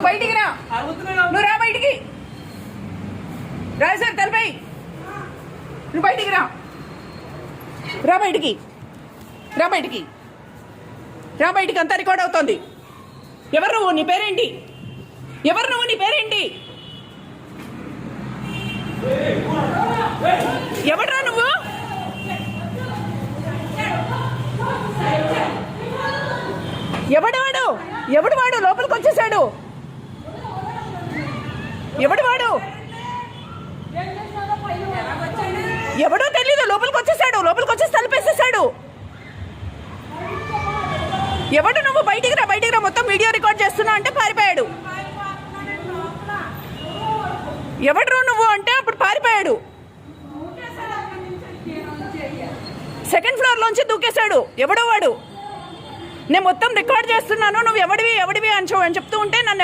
బయటికి రా, నువ్వు రా బయటికి. రాజేశ్వరి తలపై నువ్వు బయటికి రా, రా బయటికి, రా బయటికి, రా బయటికి. అంతా రికార్డ్ అవుతోంది. ఎవరు నువ్వు? నీ పేరేంటి? ఎవరు నువ్వు? నీ పేరేంటి? ఎవడ్రా నువ్వు? ఎవడు వాడు? ఎవడు వాడు? లోపలికి వచ్చేసాడు. ఎవడు వాడు? ఎవడో తెలీదు. లోపలికి వచ్చేసాడు. లోపలికి వచ్చేసి తలుపేసేసాడు. ఎవడు నువ్వు? బయటికి రా, బయటికి రా. మొత్తం వీడియో రికార్డ్ చేస్తున్నా అంటే పారిపోయాడు. ఎవడు నువ్వు అంటే అప్పుడు పారిపోయాడు. సెకండ్ ఫ్లోర్ లోంచి దూకేశాడు. ఎవడో వాడు. నేను మొత్తం రికార్డ్ చేస్తున్నాను, నువ్వు ఎవడివి అని చెప్తూ ఉంటే నన్ను